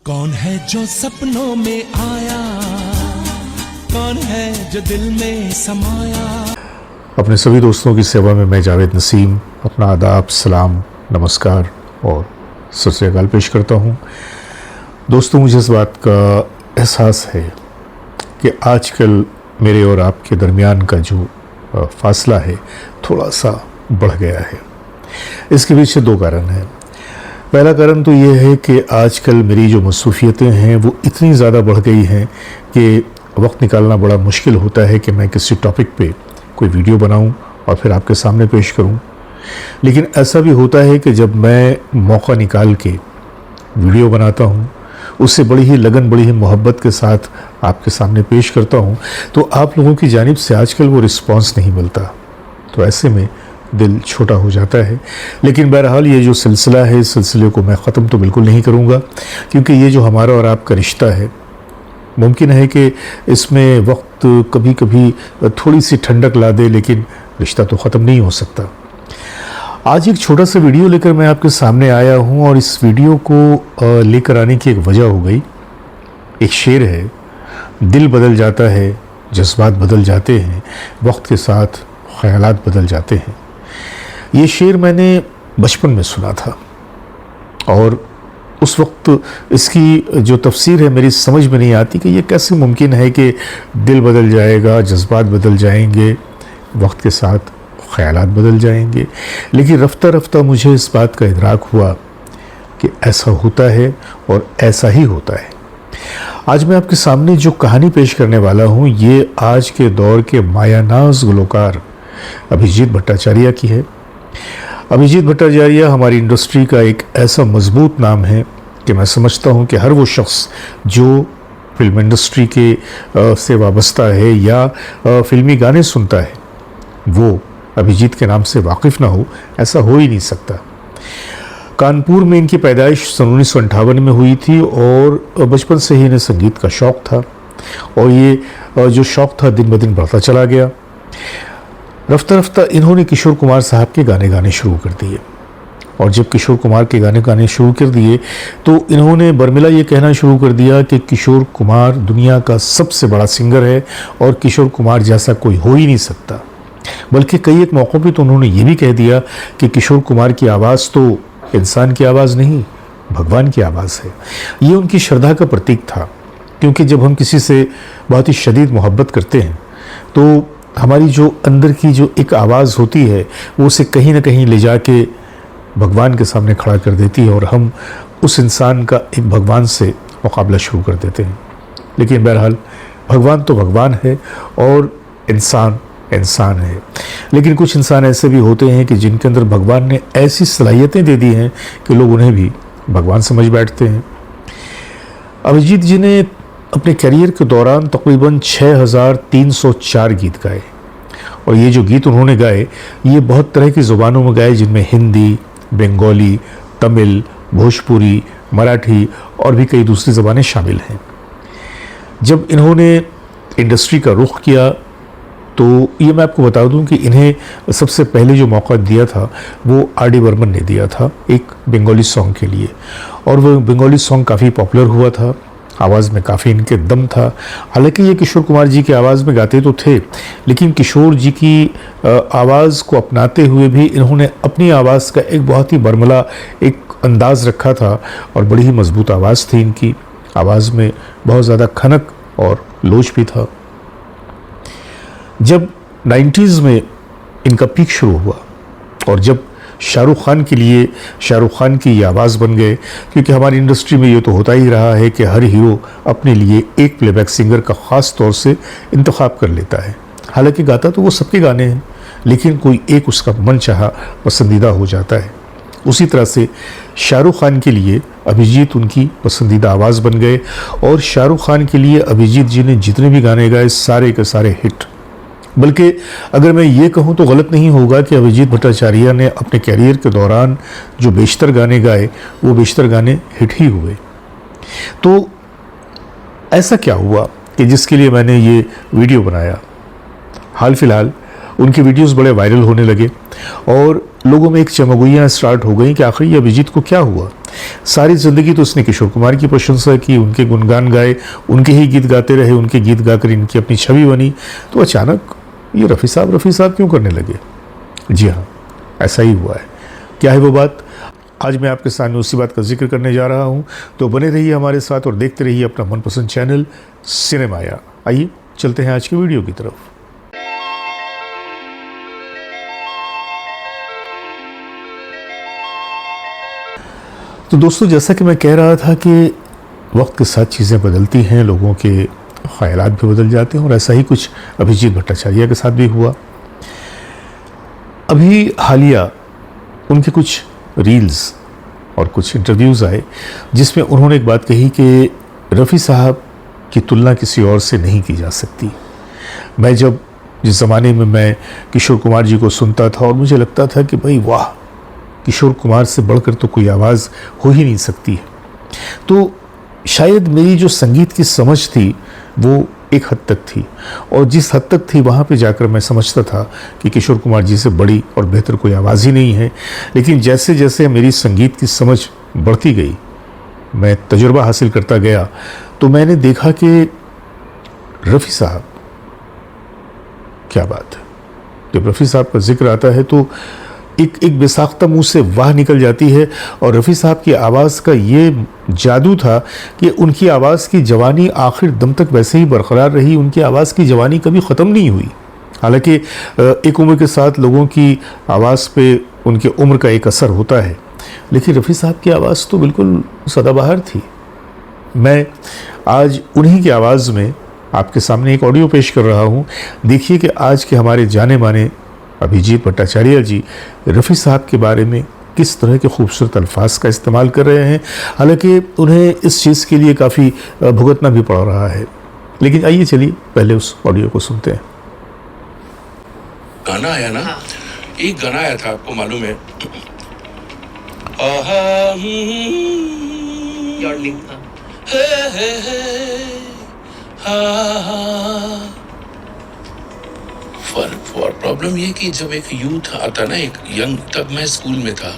कौन है जो सपनों में आया, कौन है जो दिल में समाया। अपने सभी दोस्तों की सेवा में मैं जावेद नसीम अपना आदाब, सलाम, नमस्कार और सत श्री अकाल पेश करता हूँ। दोस्तों, मुझे इस बात का एहसास है कि आजकल मेरे और आपके दरमियान का जो फासला है थोड़ा सा बढ़ गया है। इसके पीछे दो कारण हैं। पहला कारण तो ये है कि आजकल मेरी जो मसरूफियतें हैं वो इतनी ज़्यादा बढ़ गई हैं कि वक्त निकालना बड़ा मुश्किल होता है कि मैं किसी टॉपिक पे कोई वीडियो बनाऊं और फिर आपके सामने पेश करूं। लेकिन ऐसा भी होता है कि जब मैं मौका निकाल के वीडियो बनाता हूं, उससे बड़ी ही लगन, बड़ी ही मोहब्बत के साथ आपके सामने पेश करता हूं, तो आप लोगों की जानिब से आजकल वो रिस्पांस नहीं मिलता। तो ऐसे में दिल छोटा हो जाता है। लेकिन बहरहाल ये जो सिलसिला है, इस सिलसिले को मैं ख़त्म तो बिल्कुल नहीं करूँगा, क्योंकि ये जो हमारा और आपका रिश्ता है, मुमकिन है कि इसमें वक्त कभी कभी थोड़ी सी ठंडक ला दे, लेकिन रिश्ता तो ख़त्म नहीं हो सकता। आज एक छोटा सा वीडियो लेकर मैं आपके सामने आया हूँ और इस वीडियो को लेकर आने की एक वजह हो गई। एक शेर है, दिल बदल जाता है, जज्बात बदल जाते हैं, वक्त के साथ ख्यालात बदल जाते हैं। ये शेर मैंने बचपन में सुना था और उस वक्त इसकी जो तफसीर है मेरी समझ में नहीं आती कि ये कैसे मुमकिन है कि दिल बदल जाएगा, जज्बात बदल जाएंगे, वक्त के साथ ख्यालात बदल जाएंगे। लेकिन रफ्ता रफ्ता मुझे इस बात का इदराक हुआ कि ऐसा होता है और ऐसा ही होता है। आज मैं आपके सामने जो कहानी पेश करने वाला हूँ, ये आज के दौर के मायानाज गुलकार अभिजीत भट्टाचार्य की है। अभिजीत भट्टाचार्य हमारी इंडस्ट्री का एक ऐसा मजबूत नाम है कि मैं समझता हूँ कि हर वो शख्स जो फिल्म इंडस्ट्री के से वाबस्ता है या फिल्मी गाने सुनता है, वो अभिजीत के नाम से वाकिफ़ ना हो, ऐसा हो ही नहीं सकता। कानपुर में इनकी पैदाइश सन 1958 में हुई थी और बचपन से ही इन्हें संगीत का शौक़ था और ये जो शौक़ था दिन ब दिन बढ़ता चला गया। रफ्ता रफ्ता इन्होंने किशोर कुमार साहब के गाने गाने शुरू कर दिए और जब किशोर कुमार के गाने गाने शुरू कर दिए तो इन्होंने बर्मिला ये कहना शुरू कर दिया कि किशोर कुमार दुनिया का सबसे बड़ा सिंगर है और किशोर कुमार जैसा कोई हो ही नहीं सकता। बल्कि कई एक मौक़ों पे तो उन्होंने ये भी कह दिया कि किशोर कुमार की आवाज़ तो इंसान की आवाज़ नहीं, भगवान की आवाज़ है। ये उनकी श्रद्धा का प्रतीक था, क्योंकि जब हम किसी से बहुत ही शदीद मोहब्बत करते हैं तो हमारी जो अंदर की जो एक आवाज़ होती है वो उसे कहीं ना कहीं ले जाके भगवान के सामने खड़ा कर देती है और हम उस इंसान का एक भगवान से मुकाबला शुरू कर देते हैं। लेकिन बहरहाल भगवान तो भगवान है और इंसान इंसान है। लेकिन कुछ इंसान ऐसे भी होते हैं कि जिनके अंदर भगवान ने ऐसी सलाहियतें दे दी हैं कि लोग उन्हें भी भगवान समझ बैठते हैं। अभिजीत जी ने अपने करियर के दौरान तकरीबन 6304 गीत गाए और ये जो गीत उन्होंने गाए ये बहुत तरह की ज़ुबानों में गाए, जिनमें हिंदी, बंगाली, तमिल, भोजपुरी, मराठी और भी कई दूसरी ज़बानें शामिल हैं। जब इन्होंने इंडस्ट्री का रुख किया तो ये मैं आपको बता दूं कि इन्हें सबसे पहले जो मौका दिया था वो आर.डी. बर्मन ने दिया था एक बंगाली सॉन्ग के लिए और वो बंगाली सॉन्ग काफ़ी पॉपुलर हुआ था। आवाज़ में काफ़ी इनके दम था। हालांकि ये किशोर कुमार जी की आवाज़ में गाते तो थे, लेकिन किशोर जी की आवाज़ को अपनाते हुए भी इन्होंने अपनी आवाज़ का एक बहुत ही बर्मला एक अंदाज़ रखा था और बड़ी ही मजबूत आवाज़ थी इनकी। आवाज़ में बहुत ज़्यादा खनक और लोच भी था। जब 90s में इनका पीक शुरू हुआ और जब शाहरुख खान के लिए शाहरुख खान की ये आवाज़ बन गए, क्योंकि हमारी इंडस्ट्री में ये तो होता ही रहा है कि हर हीरो अपने लिए एक प्लेबैक सिंगर का ख़ास तौर से इंतखाब कर लेता है। हालांकि गाता तो वो सबके गाने हैं, लेकिन कोई एक उसका मनचाहा पसंदीदा हो जाता है। उसी तरह से शाहरुख खान के लिए अभिजीत उनकी पसंदीदा आवाज़ बन गए और शाहरुख खान के लिए अभिजीत जी ने जितने भी गाने गाए सारे के सारे हिट। बल्कि अगर मैं ये कहूँ तो गलत नहीं होगा कि अभिजीत भट्टाचार्य ने अपने कैरियर के दौरान जो बेशतर गाने गाए वो बेशतर गाने हिट ही हुए। तो ऐसा क्या हुआ कि जिसके लिए मैंने ये वीडियो बनाया। हाल फिलहाल उनके वीडियोस बड़े वायरल होने लगे और लोगों में एक चमगुइयाँ स्टार्ट हो गई कि आखिर ये अभिजीत को क्या हुआ। सारी ज़िंदगी तो उसने किशोर कुमार की प्रशंसा की, उनके गुणगान गाए, उनके ही गीत गाते रहे, उनके गीत गाकर इनकी अपनी छवि बनी। तो अचानक ये रफ़ी साहब क्यों करने लगे? जी हाँ, ऐसा ही हुआ है। क्या है वो बात? आज मैं आपके सामने उसी बात का जिक्र करने जा रहा हूँ। तो बने रहिए हमारे साथ और देखते रहिए अपना मनपसंद चैनल सिनेमाया। आइए चलते हैं आज की वीडियो की तरफ। तो दोस्तों, जैसा कि मैं कह रहा था कि वक्त के साथ चीज़ें बदलती हैं, लोगों के ख्यालात भी बदल जाते हैं और ऐसा ही कुछ अभिजीत भट्टाचार्य के साथ भी हुआ। अभी हालिया उनके कुछ रील्स और कुछ इंटरव्यूज़ आए जिसमें उन्होंने एक बात कही कि रफ़ी साहब की तुलना किसी और से नहीं की जा सकती। मैं जब जिस ज़माने में मैं किशोर कुमार जी को सुनता था और मुझे लगता था कि भाई वाह, किशोर कुमार से बढ़कर तो कोई आवाज़ हो ही नहीं सकती है। तो शायद मेरी जो संगीत की समझ थी वो एक हद तक थी, और जिस हद तक थी वहाँ पे जाकर मैं समझता था कि किशोर कुमार जी से बड़ी और बेहतर कोई आवाज़ ही नहीं है। लेकिन जैसे जैसे मेरी संगीत की समझ बढ़ती गई, मैं तजुर्बा हासिल करता गया, तो मैंने देखा कि रफ़ी साहब, क्या बात है। जब रफ़ी साहब का जिक्र आता है तो एक बेसाख्ता मुंह से वाह निकल जाती है। और रफ़ी साहब की आवाज़ का ये जादू था कि उनकी आवाज़ की जवानी आखिर दम तक वैसे ही बरकरार रही। उनकी आवाज़ की जवानी कभी ख़त्म नहीं हुई। हालांकि एक उम्र के साथ लोगों की आवाज़ पे उनके उम्र का एक असर होता है, लेकिन रफ़ी साहब की आवाज़ तो बिल्कुल सदाबहार थी। मैं आज उन्हीं की आवाज़ में आपके सामने एक ऑडियो पेश कर रहा हूँ। देखिए कि आज के हमारे जाने माने अभिजीत भट्टाचार्य जी रफ़ी साहब के बारे में किस तरह के खूबसूरत अल्फाज का इस्तेमाल कर रहे हैं। हालांकि उन्हें इस चीज़ के लिए काफ़ी भुगतना भी पड़ रहा है। लेकिन आइए चलिए पहले उस ऑडियो को सुनते हैं। गाना आया ना, एक गाना आया था, आपको मालूम है? प्रॉब्लम ये कि जब एक यूथ आता ना, एक यंग, तब मैं स्कूल में था,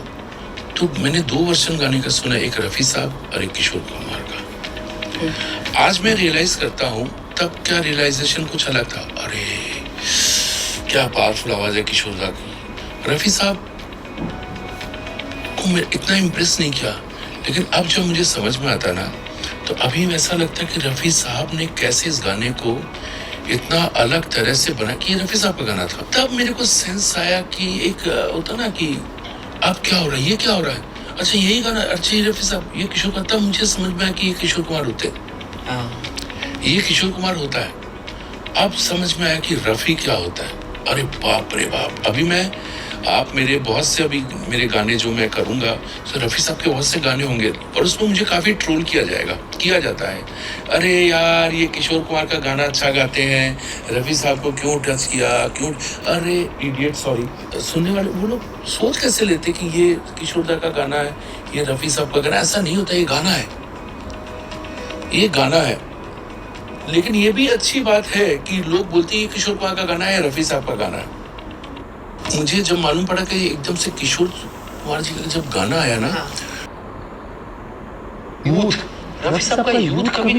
तो मैंने 2 वर्जन गाने का सुना, एक रफ़ी साहब और एक किशोर कुमार का। आज मैं रियलाइज करता हूँ, तब क्या रियलाइजेशन कुछ अलग था। अरे क्या पावरफुल आवाज है किशोर दा की। रफ़ी साहब को मैं इतना इम्प्रेस नहीं किया, लेकिन अब जब मुझे समझ में आता ना, तो अभी ऐसा लगता है कि रफ़ी साहब ने कैसे इस गाने को इतना अलग तरह से बना कि ये रफ़ी साहब का गाना था। तब मेरे को सेंस आया कि एक होता ना कि अब क्या हो रहा है, ये क्या हो रहा है, अच्छा यही गाना, अच्छा ये रफ़ी साहब, ये किशोर कुमार। तब मुझे समझ में आया कि ये किशोर कुमार होते, ये किशोर कुमार होता है। अब समझ में आया कि रफ़ी क्या होता है। अरे बाप रे बाप। अभी मैं, आप मेरे बहुत से अभी मेरे गाने जो मैं करूँगा, तो रफ़ी साहब के बहुत से गाने होंगे और उसमें मुझे काफ़ी ट्रोल किया जाता है। अरे यार, ये किशोर कुमार का गाना अच्छा गाते हैं, रफ़ी साहब को क्यों टच किया, क्यों? अरे इडियट, सॉरी। सुनने वाले वो लोग सोच कैसे लेते कि ये किशोर दा का गाना है, ये रफ़ी साहब का गाना। ऐसा नहीं होता, ये गाना है, ये गाना है। लेकिन ये भी अच्छी बात है कि लोग बोलते हैं ये किशोर कुमार का गाना है, रफ़ी साहब का गाना है। मुझे जब मालूम पड़ा कि एकदम से किशोर कुमार जी का जब गाना आया ना, यूथ, रफ़ी साहब का यूथ कभी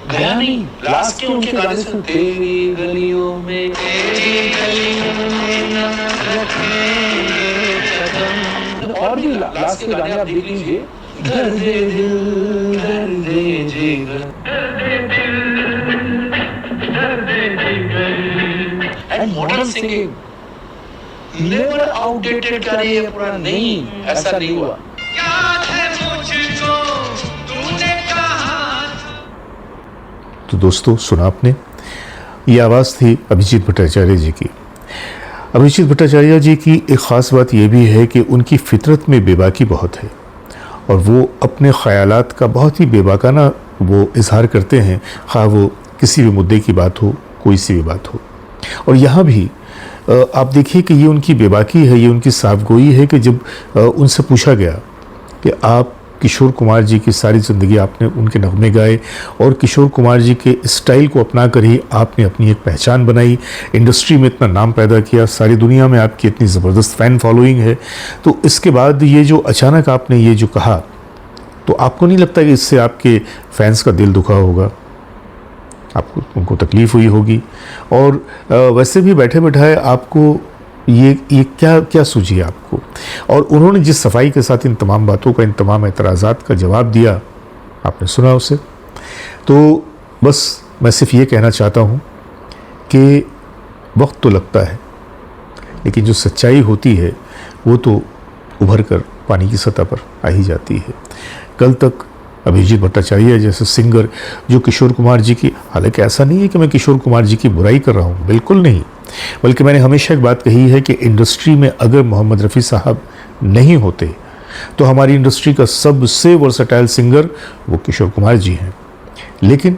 गया नहीं। लास्ट के उनके गाने सुन, तेरी गलियों में, तेरी गलियों में ना रखेंगे कदम, और भी लास्ट के गाने आप देख लीजिए, दर्दे दिल दर्दे जिगर, and modern singing, never outdated गाने, ये पुराना नहीं, ऐसा नहीं हुआ। तो दोस्तों, सुना आपने, ये आवाज़ थी अभिजीत भट्टाचार्य जी की। अभिजीत भट्टाचार्य जी की एक ख़ास बात यह भी है कि उनकी फितरत में बेबाकी बहुत है और वो अपने ख़यालात का बहुत ही बेबाकाना वो इजहार करते हैं, ख़ाह वो किसी भी मुद्दे की बात हो, कोई सी भी बात हो। और यहाँ भी आप देखिए कि ये उनकी बेबाकी है, ये उनकी साफगोई है कि जब उनसे पूछा गया कि आप किशोर कुमार जी की सारी ज़िंदगी आपने उनके नगमे गाए और किशोर कुमार जी के स्टाइल को अपना कर ही आपने अपनी एक पहचान बनाई, इंडस्ट्री में इतना नाम पैदा किया, सारी दुनिया में आपकी इतनी ज़बरदस्त फ़ैन फॉलोइंग है, तो इसके बाद ये जो अचानक आपने ये जो कहा तो आपको नहीं लगता कि इससे आपके फैंस का दिल दुखा होगा, आपको उनको तकलीफ़ हुई होगी? और वैसे भी बैठे बैठाए आपको ये क्या सूझी आपको? और उन्होंने जिस सफाई के साथ इन तमाम बातों का, इन तमाम एतराज़ात का जवाब दिया, आपने सुना उसे। तो बस मैं सिर्फ ये कहना चाहता हूँ कि वक्त तो लगता है, लेकिन जो सच्चाई होती है वो तो उभर कर पानी की सतह पर आ ही जाती है। कल तक अभिजीत भट्टाचार्य जैसे सिंगर जो किशोर कुमार जी की, हालांकि ऐसा नहीं है कि मैं किशोर कुमार जी की बुराई कर रहा हूँ, बिल्कुल नहीं, बल्कि मैंने हमेशा एक बात कही है कि इंडस्ट्री में अगर मोहम्मद रफ़ी साहब नहीं होते तो हमारी इंडस्ट्री का सबसे वर्सटाइल सिंगर वो किशोर कुमार जी हैं। लेकिन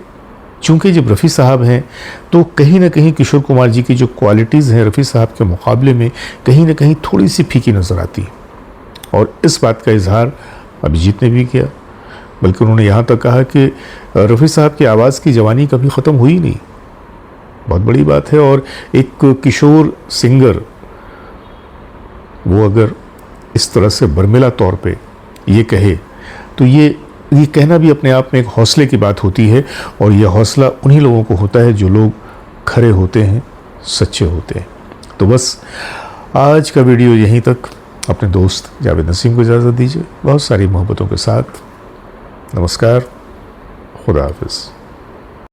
चूंकि जब रफ़ी साहब हैं तो कहीं ना कहीं किशोर कुमार जी की जो क्वालिटीज़ हैं रफ़ी साहब के मुकाबले में कहीं ना कहीं थोड़ी सी फीकी नज़र आती है। और इस बात का इजहार अभिजीत ने भी किया, बल्कि उन्होंने यहाँ तक कहा कि रफ़ी साहब की आवाज़ की जवानी कभी ख़त्म हुई नहीं। बहुत बड़ी बात है। और एक किशोर सिंगर वो अगर इस तरह से बर्मिला तौर पे ये कहे तो ये कहना भी अपने आप में एक हौसले की बात होती है। और यह हौसला उन्हीं लोगों को होता है जो लोग खरे होते हैं, सच्चे होते हैं। तो बस आज का वीडियो यहीं तक। अपने दोस्त जावेद नसीम को इजाज़त दीजिए, बहुत सारी मोहब्बतों के साथ। नमस्कार, खुदा हाफिज़।